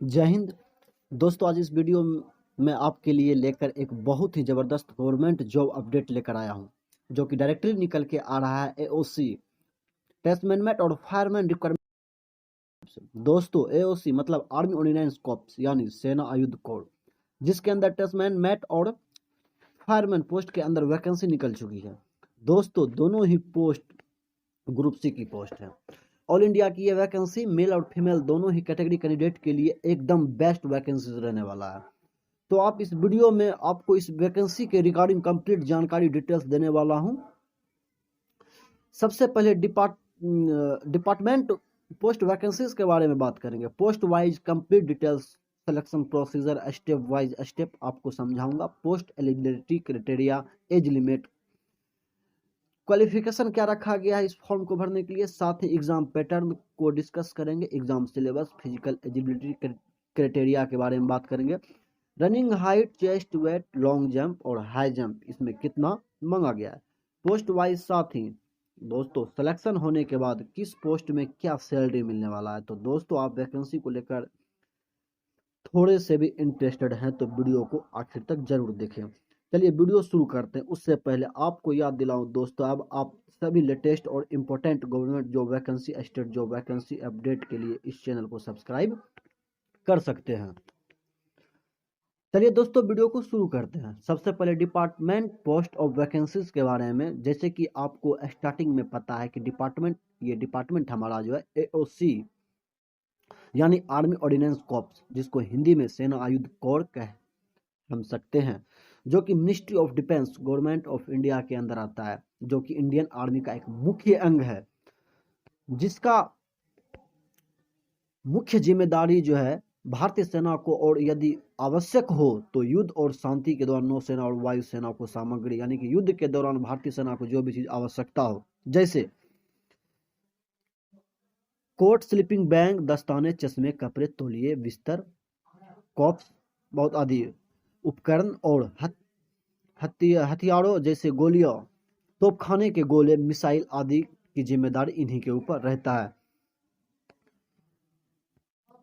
जय हिंद। दोस्तों, आज इस वीडियो में आपके लिए लेकर एक बहुत ही ज़बरदस्त गवर्नमेंट जॉब अपडेट लेकर आया हूं, जो कि डायरेक्टली निकल के आ रहा है एओसी टेस्टमेंट और फायरमैन रिक्वायरमेंट। दोस्तों, एओसी मतलब आर्मी ऑर्डिनेंस कॉर्प्स यानी सेना आयुध कोर, जिसके अंदर टेस्टमेंट और फायरमैन पोस्ट के अंदर वैकेंसी निकल चुकी है। दोस्तों, दोनों ही पोस्ट ग्रुप सी की पोस्ट है। ऑल इंडिया की ये वैकेंसी मेल और फीमेल दोनों ही कैटेगरी कैंडिडेट के लिए एकदम बेस्ट वैकेंसी रहने वाला है। तो आप इस वीडियो में आपको इस वैकेंसी के रिगार्डिंग कंप्लीट जानकारी डिटेल्स देने वाला हूं। सबसे पहले डिपार्टमेंट पोस्ट वैकेंसीज के बारे में बात करेंगे। Post wise complete details, selection procedure, step wise step आपको समझाऊंगा। Post eligibility criteria, age limit, qualification क्या रखा गया है इस फॉर्म को भरने के लिए, साथ ही एग्जाम पैटर्न को डिस्कस करेंगे, exam syllabus, physical eligibility criteria के बारे में बात करेंगे। Running height, chest weight, long jump और हाई जंप इसमें कितना मांगा गया है, पोस्ट वाइज। साथ ही दोस्तों, सिलेक्शन होने के बाद किस पोस्ट में क्या सैलरी मिलने वाला है। तो दोस्तों, आप वैकेंसी को लेकर थोड़े से भी इंटरेस्टेड हैं तो वीडियो को आखिर तक जरूर देखें। चलिए वीडियो शुरू करते हैं। उससे पहले आपको याद दिलाऊं दोस्तों, अब आप सभी लेटेस्ट और important government job vacancy, state job vacancy update के लिए इस चैनल को सब्सक्राइब कर सकते हैं। चलिए दोस्तों, वीडियो को शुरू करते हैं। सबसे पहले डिपार्टमेंट पोस्ट ऑफ वैकेंसीज के बारे में, जैसे कि आपको स्टार्टिंग में पता है कि ये डिपार्टमेंट हमारा जो है एओसी यानी आर्मी ऑर्डिनेंस कॉर्प्स, जिसको हिंदी में सेना आयुध कोर कह हम सकते हैं, जो कि ministry of defence government of India के अंदर आता है, जो कि इंडियन आर्मी का एक मुख्य अंग है, जिसका मुख्य जिम्मेदारी जो है भारतीय सेना को, और यदि आवश्यक हो तो युद्ध और शांति के दौरान नौसेना और वायुसेना को सामग्री, यानी कि युद्ध के दौरान भारतीय सेना को जो भी चीज आवश्यकता हो, जैसे कोट, स्लीपिंग बैग, दस्ताने, चश्मे, कपड़े, तौलिए, बिस्तर, कॉप्स, बहुत आदि उपकरण और हथियारों जैसे गोलियां, तोपखाने के गोले, मिसाइल आदि की जिम्मेदारी इन्हीं के ऊपर रहता है।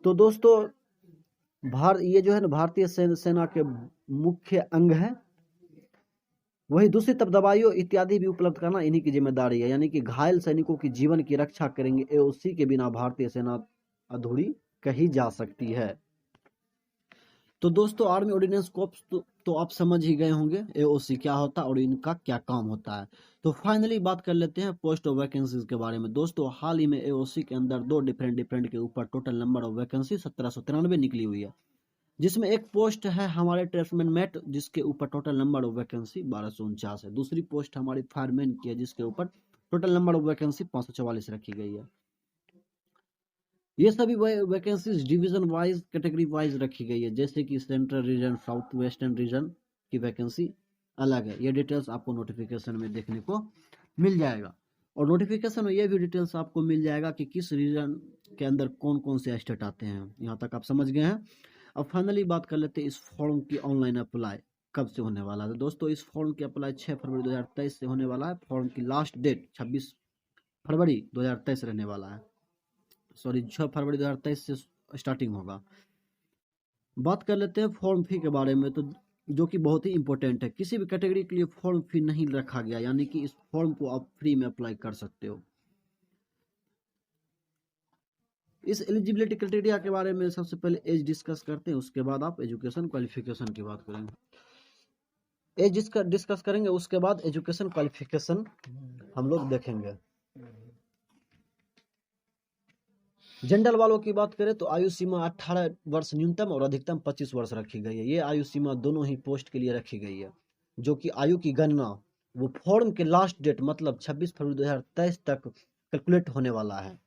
तो दोस्तों, ये जो है ना भारतीय सेना के मुख्य अंग है। वही दूसरी तरफ दवाइयों इत्यादि भी उपलब्ध करना इन्हीं की जिम्मेदारी है, यानी कि घायल सैनिकों की जीवन की रक्षा करेंगे। एओसी के बिना भारतीय सेना अधूरी कही जा सकती है। तो दोस्तों, आर्मी ऑर्डिनेंस कॉर्प्स तो आप समझ ही गए होंगे एओसी क्या होता है और इनका क्या काम होता है। तो फाइनली बात कर लेते हैं पोस्ट ऑफ वैकेंसीज के बारे में। दोस्तों, हाल ही में एओसी के अंदर दो डिफरेंट के ऊपर टोटल नंबर ऑफ वैकेंसी 1793 निकली हुई है, जिसमें एक पोस्ट है हमारे टेस्टमेंट जिसके ऊपर टोटल नंबर ऑफ वैकेंसी 1249 है। दूसरी पोस्ट हमारी फायरमैन की है, जिसके ऊपर टोटल नंबर ऑफ वैकेंसी 544 रखी गई है। ये सभी vacancies division wise, category wise रखी गई है, जैसे कि central region, south western region की वैकेंसी अलग है। ये डिटेल्स आपको नोटिफिकेशन में देखने को मिल जाएगा, और नोटिफिकेशन में ये भी डिटेल्स आपको मिल जाएगा कि किस रीजन के अंदर कौन कौन से स्टेट आते हैं। यहाँ तक आप समझ गए हैं। अब फाइनली बात कर लेते हैं इस फॉर्म की ऑनलाइन अप्लाई कब से होने वाला है। दोस्तों, इस फॉर्म की अप्लाई 6 फरवरी 2023 से होने वाला है। फॉर्म की लास्ट डेट 26 फरवरी 2023 रहने वाला है। 6 फरवरी 2023 से स्टार्टिंग होगा। बात कर लेते हैं फॉर्म फी के बारे में, तो जो कि बहुत ही इंपॉर्टेंट है। किसी भी कैटेगरी के लिए फॉर्म फी नहीं रखा गया, यानी कि इस फॉर्म को आप फ्री में अप्लाई कर सकते हो। इस एलिजिबिलिटी क्राइटेरिया के बारे में सबसे पहले एज डिस्कस करते हैं, उसके बाद आप एजुकेशन क्वालिफिकेशन की बात करेंगे। एज डिस्कस करेंगे, उसके बाद एजुकेशन क्वालिफिकेशन हम लोग देखेंगे। जनरल वालों की बात करें तो आयु सीमा 18 वर्ष न्यूनतम और अधिकतम 25 वर्ष रखी गई है। ये आयु सीमा दोनों ही पोस्ट के लिए रखी गई है, जो कि आयु की गणना वो फॉर्म के लास्ट डेट मतलब 26 फरवरी 2023 तक कैलकुलेट होने वाला है।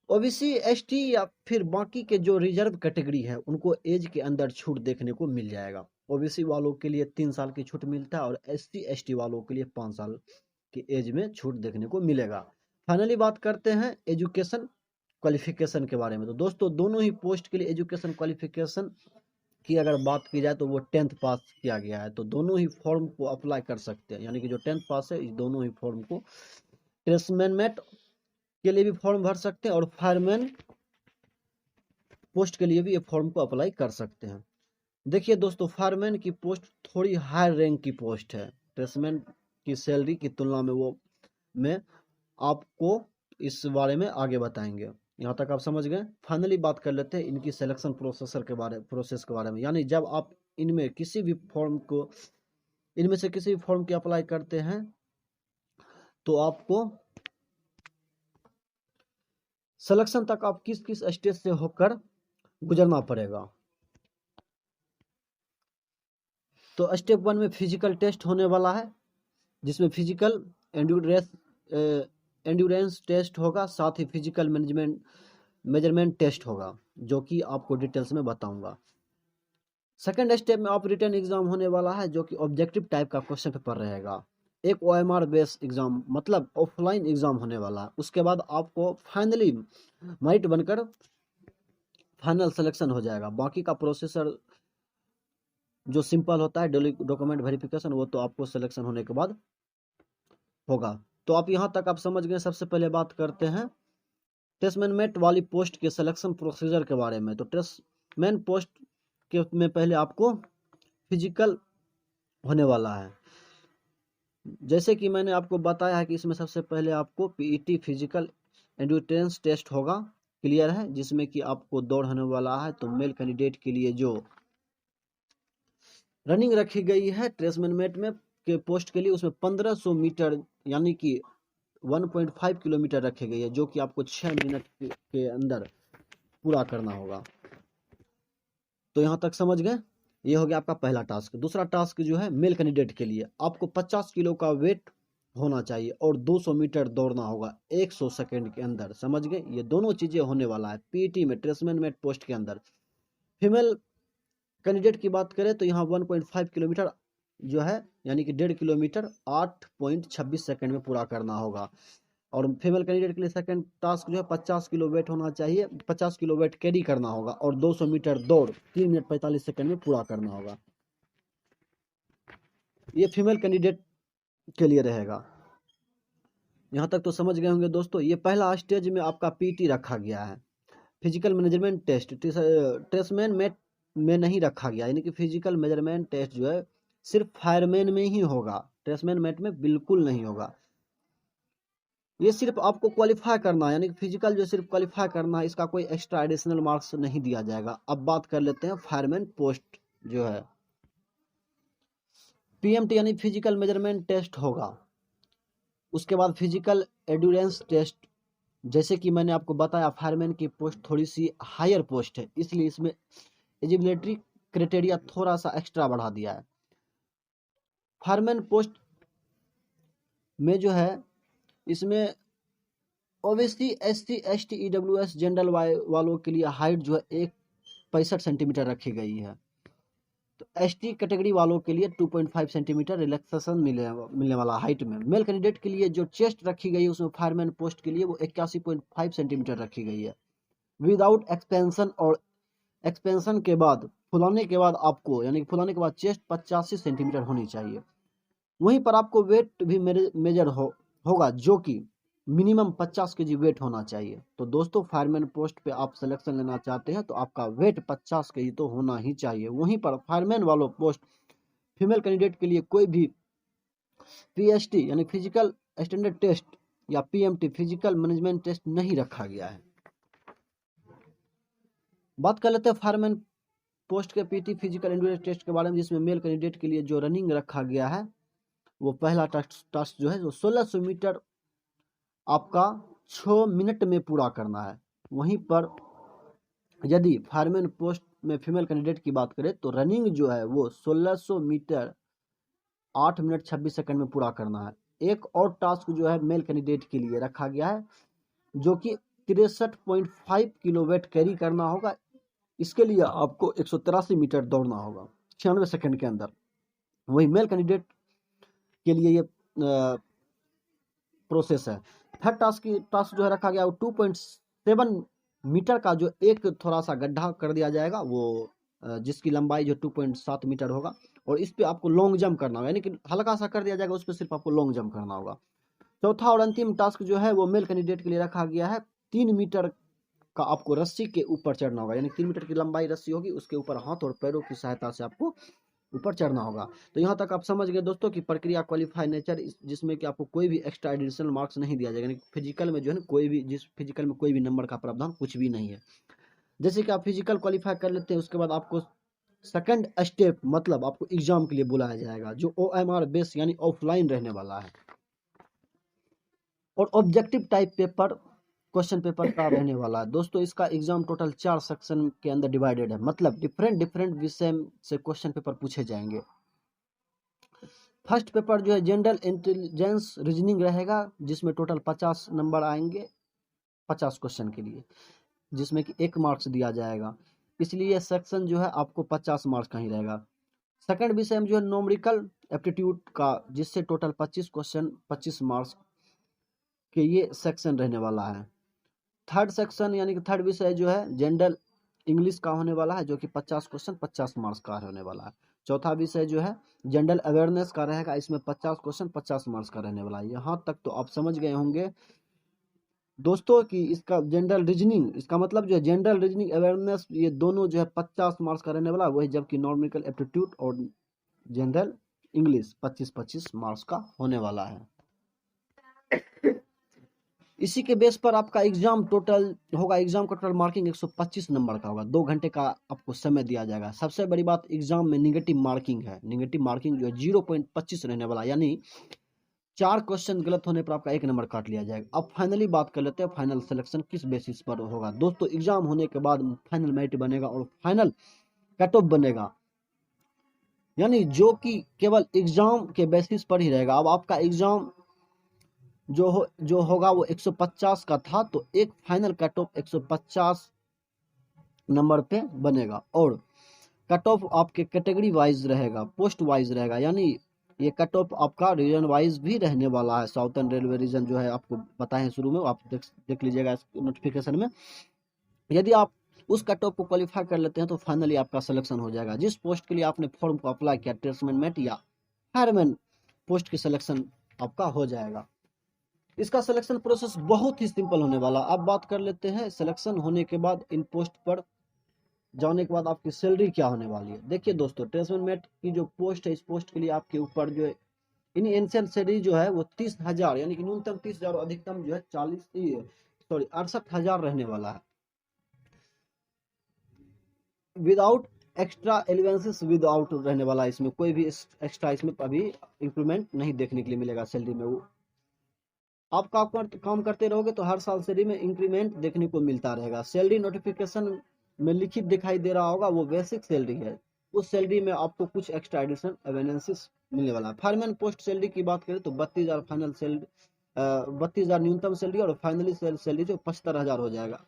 ओबीसी, एसटी या फिर बाकी के जो रिजर्व कैटेगरी है, उनको एज के अंदर छूट देखने को मिल जाएगा। ओबीसी वालों के लिए 3 साल की छूट मिलता है और एससी एसटी वालों के लिए 5 साल की एज में छूट देखने को मिलेगा। फाइनली बात करते हैं एजुकेशन क्वालिफिकेशन के बारे में। तो दोस्तों, दोनों ही पोस्ट के लिए एजुकेशन क्वालिफिकेशन की अगर बात की जाए तो वो 10th पास किया गया है। तो दोनों ही फॉर्म को अप्लाई कर सकते हैं, यानी कि जो 10th पास है, इस दोनों ही फॉर्म को टेस्टमेंट के लिए भी फॉर्म भर सकते हैं और फायरमैन पोस्ट के लिए भी ये फॉर्म को अप्लाई कर सकते हैं। देखिए दोस्तों, फायरमैन की पोस्ट थोड़ी हाई रैंक की पोस्ट है। ट्रेसमैन की सैलरी की तुलना में वो में आपको इस बारे में आगे बताएंगे। यहाँ तक आप समझ गए। फाइनली बात कर लेते हैं इनकी सिलेक्शन प्रोसेस के बारे में। यानी जब आप इनमें किसी भी फॉर्म को इनमें से किसी भी फॉर्म की अप्लाई करते हैं तो आपको सिलेक्शन तक आप किस किस स्टेज से होकर गुजरना पड़ेगा। तो स्टेप 1 में फिजिकल टेस्ट होने वाला है, जिसमें फिजिकल एंड्योरेंस टेस्ट होगा, साथ ही फिजिकल मेजरमेंट टेस्ट होगा, जो कि आपको डिटेल्स में बताऊंगा। सेकेंड स्टेप में आप रिटन एग्जाम होने वाला है, जो कि ऑब्जेक्टिव टाइप का क्वेश्चन पेपर रहेगा। एक OMR बेस्ड एग्जाम, मतलब ऑफलाइन एग्जाम होने वाला है। उसके बाद आपको फाइनली मेरिट बनकर फाइनल सिलेक्शन हो जाएगा। बाकी का प्रोसेसर जो सिंपल होता है, डॉक्यूमेंट वेरिफिकेशन, वो तो आपको सिलेक्शन होने के बाद होगा। तो आप यहाँ तक आप समझ गए। सबसे पहले बात करते हैं ट्रेसमैन मेट वाली पोस्ट के सिलेक्शन प्रोसीजर के बारे में। तो ट्रेसमैन पोस्ट के में पहले आपको फिजिकल होने वाला है। जैसे कि मैंने आपको बताया है कि इसमें सबसे पहले आपको PET फिजिकल एंड्योरेंस टेस्ट होगा, क्लियर है, जिसमें कि आपको दौड़ होने वाला है। तो मेल कैंडिडेट के लिए जो रनिंग रखी गई है ट्रेसमैन मेट में के पोस्ट के लिए, उसमें 1500 मीटर यानी कि 1.5 किलोमीटर रखी गई है, जो कि आपको 6 मिनट के अंदर पूरा करना होगा। तो यहाँ तक समझ गए। ये हो गया आपका पहला टास्क। दूसरा टास्क जो है मेल कैंडिडेट के लिए, आपको 50 किलो का वेट होना चाहिए और 200 मीटर दौड़ना होगा 100 सेकंड के अंदर। समझ गए। ये दोनों चीजें होने वाला है PET में, ट्रेसमैन मेट पोस्ट के अंदर। फीमेल कैंडिडेट की बात करें तो यहाँ 1.5 किलोमीटर जो है, यानी कि 1.5 किलोमीटर 8.26 सेकंड में पूरा करना होगा। और फीमेल कैंडिडेट के लिए सेकंड टास्क जो है 50 किलो वेट होना चाहिए, 50 किलो वेट कैरी करना होगा और 200 मीटर दौड़ 3 मिनट 45 सेकंड में पूरा करना होगा। ये फीमेल कैंडिडेट के लिए रहेगा। यहाँ तक तो समझ गए होंगे दोस्तों। ये पहला स्टेज में आपका PET रखा गया है, physical measurement test. Tradesman met में नहीं रखा गया, यानी कि फिजिकल मेजरमेंट टेस्ट जो है सिर्फ फायरमैन में ही होगा, ट्रेसमैन मेट में बिल्कुल नहीं होगा। ये सिर्फ आपको क्वालिफाई करना है, यानी कि फिजिकल जो सिर्फ क्वालिफाई करना है, इसका कोई एक्स्ट्रा एडिशनल मार्क्स नहीं दिया जाएगा। अब बात कर लेते हैं फायरमैन पोस्ट जो है। PMT यानी फिजिकल मेजरमेंट टेस्ट होगा। उसके बाद फिजिकल एंड्योरेंस टेस्ट। जैसे कि मैंने आपको बताया फायरमैन की पोस्ट थोड़ी सी हायर पोस्ट है, इसलिए इसमें एलिजिबिलिटी क्राइटेरिया थोड़ा सा एक्स्ट्रा बढ़ा दिया है। फायरमैन पोस्ट में जो है, इसमें OBC SC ST EWS general वालों के लिए हाइट जो है 65 सेंटीमीटर रखी गई है। तो ST कैटेगरी वालों के लिए 2.5 सेंटीमीटर रिलैक्सेशन मिलने वाला हाइट में। मेल कैंडिडेट के लिए जो चेस्ट रखी गई है उसमें फायरमैन पोस्ट के लिए वो 81.5 सेंटीमीटर रखी गई है। विदाउट एक्सपेंशन, और एक्सपेंशन के बाद, फुलाने के बाद आपको, यानी फुलाने के बाद चेस्ट 85 सेंटीमीटर होनी चाहिए। वहीं पर आपको वेट भी मेजर होगा, जो कि मिनिमम 50 kg वेट होना चाहिए। तो दोस्तों, फायरमैन पोस्ट पे आप सिलेक्शन लेना चाहते हैं तो आपका वेट 50 kg तो होना ही चाहिए। वहीं पर फायरमैन वालों पोस्ट फीमेल कैंडिडेट के लिए कोई भी PST यानी फिजिकल स्टैंडर्ड टेस्ट या PMT फिजिकल मैनेजमेंट टेस्ट नहीं रखा गया है। बात कर लेते हैं फायरमैन पोस्ट के PET फिजिकल एंड्योरेंस टेस्ट के बारे में, जिसमें मेल कैंडिडेट के लिए जो रनिंग रखा गया है, वो पहला टास्क जो है जो 1600 मीटर आपका 6 मिनट में पूरा करना है। वहीं पर यदि फायरमैन पोस्ट में फीमेल कैंडिडेट की बात करें तो रनिंग जो है वो 1600 मीटर 8 मिनट 26 सेकंड में पूरा करना है। एक और टास्क जो है मेल कैंडिडेट के लिए रखा गया है, जो कि 63.5 किलो वेट कैरी करना होगा। इसके लिए आपको 183 मीटर दौड़ना होगा 96 सेकंड के अंदर। वही मेल कैंडिडेट के लिए ये प्रोसेस है। थर्ड टास्क जो है रखा गया वो 2.7 मीटर का जो एक थोड़ा सा गड्ढा कर दिया जाएगा, वो जिसकी लंबाई जो 2.7 मीटर होगा, और इस पे आपको लॉन्ग जंप करना होगा, यानी कि हल्का सा कर दिया जाएगा, उस पर सिर्फ आपको लॉन्ग जंप करना होगा। चौथा और अंतिम टास्क जो है वो मेल कैंडिडेट के लिए रखा गया है 3 मीटर का आपको रस्सी के ऊपर चढ़ना होगा, यानी 3 मीटर की लंबाई रस्सी होगी, उसके ऊपर हाथ और पैरों की सहायता से आपको ऊपर चढ़ना होगा। तो यहाँ तक आप समझ गए दोस्तों कि प्रक्रिया क्वालिफाई नेचर, जिसमें कि आपको कोई भी एक्स्ट्रा एडिशनल मार्क्स नहीं दिया जाएगा, यानी फिजिकल में जो है ना कोई भी, जिस फिजिकल में कोई भी नंबर का प्रावधान कुछ भी नहीं है। जैसे कि आप फिजिकल क्वालिफाई कर लेते हैं, उसके बाद आपको सेकंड स्टेप मतलब आपको एग्जाम के लिए बुलाया जाएगा, जो OMR बेस यानी ऑफलाइन रहने वाला है, और objective type paper question paper का रहने वाला है। दोस्तों इसका एग्जाम टोटल 4 सेक्शन के अंदर डिवाइडेड है, मतलब डिफरेंट विषय से क्वेश्चन पेपर पूछे जाएंगे। फर्स्ट पेपर जो है जनरल इंटेलिजेंस रीजनिंग रहेगा, जिसमें टोटल 50 नंबर आएंगे 50 क्वेश्चन के लिए, जिसमें कि 1 मार्क्स दिया जाएगा, इसलिए सेक्शन जो है आपको 50 मार्क्स का ही रहेगा। सेकंड विषय में जो है न्यूमेरिकल एप्टीट्यूड का, जिससे टोटल 25 क्वेश्चन 25 मार्क्स के ये सेक्शन रहने वाला है। थर्ड सेक्शन यानी कि थर्ड विषय जो है जनरल इंग्लिश का होने वाला है, जो कि 50 क्वेश्चन 50 मार्क्स का होने वाला है। चौथा विषय जो है जनरल अवेयरनेस का रहेगा, इसमें 50 क्वेश्चन 50 मार्क्स का रहने वाला है। यहाँ तक तो आप समझ गए होंगे दोस्तों कि इसका जनरल रीजनिंग, इसका मतलब जो है जनरल रीजनिंग अवेयरनेस, ये दोनों जो है 50 मार्क्स का रहने वाला है, वही जबकि न्यूमेरिकल एप्टीट्यूड और जनरल इंग्लिश 25-25 मार्क्स का होने वाला है। इसी के बेस पर आपका एग्जाम टोटल होगा, एग्जाम का टोटल मार्किंग 125 नंबर का होगा, 2 घंटे का आपको समय दिया जाएगा। सबसे बड़ी बात एग्जाम में निगेटिव मार्किंग है, निगेटिव मार्किंग जो है 0.25 रहने वाला, यानी 4 क्वेश्चन गलत होने पर आपका 1 नंबर काट लिया जाएगा। अब फाइनली बात कर लेते हैं फाइनल सिलेक्शन किस बेसिस पर होगा। दोस्तों एग्जाम होने के बाद फाइनल मेरिट बनेगा और फाइनल कट ऑफ बनेगा, यानी जो कि केवल एग्जाम के बेसिस पर ही रहेगा। अब आपका एग्जाम जो होगा वो 150 का था, तो एक फाइनल कट ऑफ 150 नंबर पे बनेगा, और कट ऑफ आपके कैटेगरी वाइज रहेगा, पोस्ट वाइज रहेगा, यानी ये कट ऑफ आपका रीजन वाइज भी रहने वाला है। साउथर्न रेलवे रीजन जो है आपको बताए शुरू में, आप देख लीजिएगा इस नोटिफिकेशन में। यदि आप उस कट ऑफ को क्वालिफाई कर लेते हैं तो फाइनली आपका सिलेक्शन हो जाएगा। जिस पोस्ट के लिए आपने फॉर्म को अप्लाई किया, ट्रेड्समैन मेट या फायरमैन पोस्ट की सिलेक्शन आपका हो जाएगा। इसका सिलेक्शन प्रोसेस बहुत ही सिंपल होने वाला। अब बात कर लेते हैं सिलेक्शन होने के बाद इन पोस्ट पर जाने के बाद आपकी सैलरी क्या होने वाली है। देखिए दोस्तों, ट्रेड्समैन मेट की जो पोस्ट है, इस पोस्ट के लिए आपके ऊपर जो है इनिशियल सैलरी जो है वो 30,000, यानी कि न्यूनतम 30,000 और अधिकतम जो है 68,000 रहने वाला है, विदाउट एक्स्ट्रा एलिवेंसेस, विदाउट रहने वाला है। इसमें कोई भी एक्स्ट्रा इसमें अभी इंक्रीमेंट नहीं देखने के लिए मिलेगा सैलरी में। वो आप काम करते रहोगे तो हर साल सैलरी में इंक्रीमेंट देखने को मिलता रहेगा। सैलरी नोटिफिकेशन में लिखित दिखाई दे रहा होगा, वो बेसिक सैलरी है। उस सैलरी में आपको कुछ एक्स्ट्रा एडिशनल अवेलेंसेस मिलने वाला है। फायरमैन पोस्ट सैलरी की बात करें तो 32,000 फाइनल सैलरी, 32,000 न्यूनतम सैलरी, और फाइनली सैलरी जो 75,000 हो जाएगा।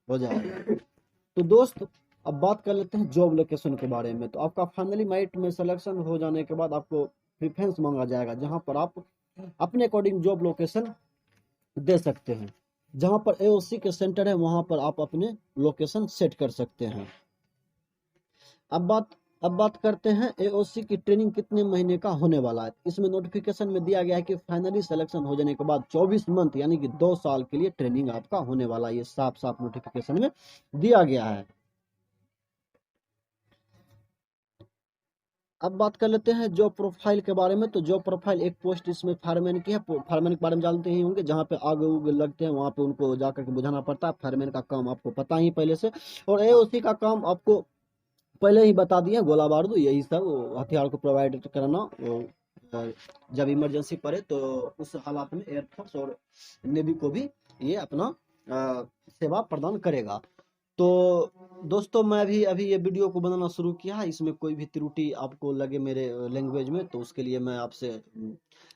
तो दोस्त अब बात कर लेते हैं जॉब लोकेशन के बारे में। तो आपका फाइनली मेरिट में सिलेक्शन हो जाने के बाद आपको प्रेफरेंस मांगा जाएगा, जहां पर आप अपने अकॉर्डिंग जॉब लोकेशन दे सकते हैं। जहां पर AOC के सेंटर है वहां पर आप अपने लोकेशन सेट कर सकते हैं। अब बात करते हैं AOC की ट्रेनिंग कितने महीने का होने वाला है। इसमें नोटिफिकेशन में दिया गया है कि फाइनली सिलेक्शन हो जाने के बाद 24 मंथ यानी कि 2 साल के लिए ट्रेनिंग आपका होने वाला है। ये साफ साफ नोटिफिकेशन में दिया गया है। अब बात कर लेते हैं जॉब प्रोफाइल के बारे में। तो जॉब प्रोफाइल एक पोस्ट इसमें फायरमैन की है। फायरमैन के बारे में जानते ही होंगे, जहाँ पे आग उग लगते हैं वहाँ पे उनको जाकर के बुझाना पड़ता है। फायरमैन का काम आपको पता ही पहले से। और AOC का काम आपको पहले ही बता दिए, गोला बारूद यही सब हथियार को प्रोवाइड कराना, जब इमरजेंसी पड़े तो उस हालात में एयरफोर्स और नेवी को भी ये अपना सेवा प्रदान करेगा। तो दोस्तों मैं भी अभी ये वीडियो को बनाना शुरू किया है, इसमें कोई भी त्रुटि आपको लगे मेरे लैंग्वेज में तो उसके लिए मैं आपसे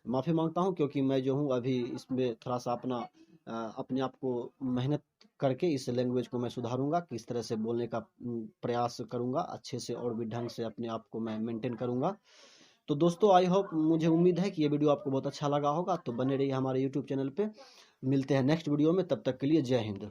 माफ़ी मांगता हूं, क्योंकि मैं जो हूं अभी इसमें थोड़ा सा अपने आप को मेहनत करके इस लैंग्वेज को मैं सुधारूंगा, किस तरह से बोलने का प्रयास करूंगा अच्छे से, और भी ढंग से अपने आप को मैं मेंटेन करूंगा। तो दोस्तों आई होप, मुझे उम्मीद है कि ये वीडियो आपको बहुत अच्छा लगा होगा। तो बने रहिए हमारे यूट्यूब चैनल पे। मिलते हैं नेक्स्ट वीडियो में, तब तक के लिए जय हिंद।